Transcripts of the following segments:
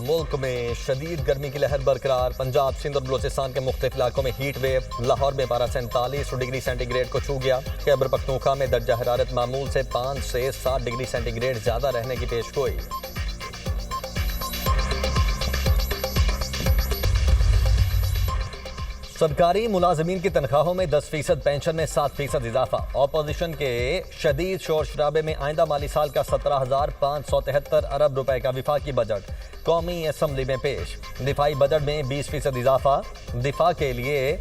मुल्क में शदीद गर्मी की लहर बरकरार। पंजाब, सिंध और बलोचिस्तान के मुख्तलिफ इलाकों में हीट वेव। लाहौर में पारा 47 डिग्री सेंटीग्रेड को छू गया। खैबर पख्तूनख्वा में दर्जा हरारत मामूल से 5 से 7 डिग्री सेंटीग्रेड ज़्यादा रहने की पेशगोई। सरकारी मुलाजमीन की तनख्वाहों में 10%, पेंशन में 7% इजाफा। ऑपोजिशन के शदीद शोर शराबे में आइंदा माली साल का 17,573 अरब रुपए का विफाकी बजट कौमी असम्बली में पेश। दिफाई बजट में 20% इजाफा। दिफा के लिए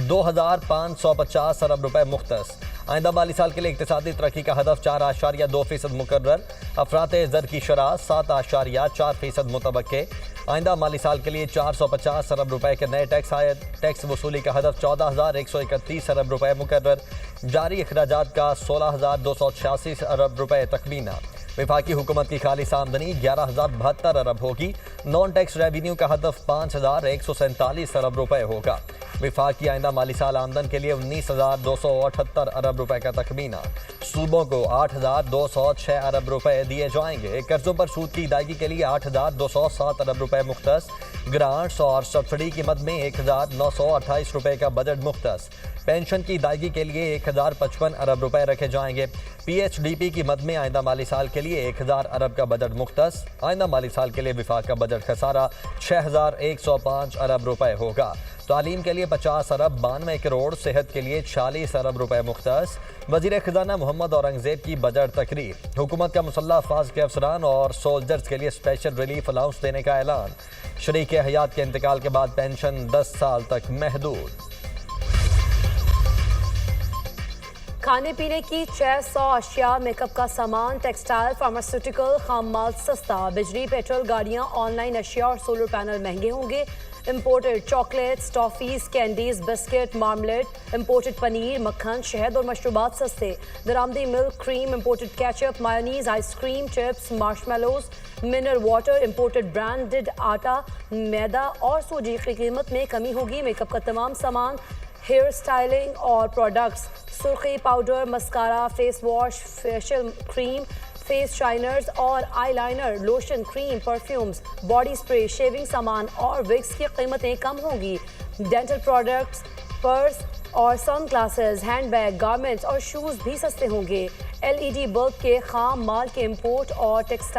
2,550 अरब रुपए मुख्तस। आइंदा माली साल के लिए इक्तिसादी तरक्की का हदफ 4.2% मुकर्रर। अफरात ज़र की शरह 7.4% मुतवक्के। आइंदा माली साल के लिए 450 अरब रुपए के नए टैक्स आयद। टैक्स वसूली का हदफ 14,131 अरब रुपए मुकर्रर। जारी अखराजात का 16,286 अरब रुपए तखमीना। विफाकी हुकूमत की खालिस आमदनी 11,072 अरब होगी। नॉन टैक्स रेवेन्यू का हदफ 5,147 अरब रुपए होगा। विफाक की आइंदा माली साल आमदन के लिए 19,278 अरब रुपए का तखमीना। सूबों को 8,206 अरब रुपए दिए जाएंगे। कर्जों पर सूद की अदायगी के लिए 8,207 अरब रुपए मुख्तस। ग्रांट्स और सब्सिडी की मद में 1,928 रुपए का बजट मुख्तस। पेंशन की अदायगी के लिए 1,055 अरब रुपए रखे जाएंगे। PHDP की मद में आइंदा माली साल के लिए 1,000 अरब का बजट मुख्तस। आइंदा माली साल के लिए विफाक का बजट खसारा 6,105 अरब रुपए होगा। तालीम के लिए 50 अरब 92 करोड़, सेहत के लिए 46 अरब रुपए मुख्तस। वज़ीर ख़जाना मोहम्मद औरंगज़ेब की बजट तकरीर। हुकूमत का मुसल्लह अफवाज के अफसरान और सोल्जर्स के लिए स्पेशल रिलीफ अलाउंस देने का ऐलान। शरीक हयात के इंतकाल के बाद पेंशन 10 साल तक महदूद। खाने पीने की 600 अशिया, मेकअप का सामान, टेक्सटाइल, फार्मास्यूटिकल, खाम माल सस्ता। बिजली, पेट्रोल, गाड़ियाँ, ऑनलाइन अशिया और सोलर पैनल महंगे होंगे। Imported chocolates, toffees, candies, biscuit, marmalade, imported paneer, मक्खन, शहद और मशरूबात सस्ते। दरामदी milk, cream, imported ketchup, mayonnaise, ice cream, chips, marshmallows, mineral water, imported branded आटा, मैदा और सूजी की कीमत में कमी होगी। मेकअप का तमाम सामान, हेयर स्टाइलिंग और प्रोडक्ट्स, सुर्खी powder, mascara, face wash, facial cream, face shiners और eyeliner, lotion, cream, perfumes, body spray, shaving सामान और विग्स की कीमतें कम होंगी। डेंटल प्रोडक्ट्स, पर्स और सन ग्लासेस, हैंडबैग, गारमेंट्स और शूज़ भी सस्ते होंगे। LED बल्ब के खाम माल के इम्पोर्ट और टेक्सटाइल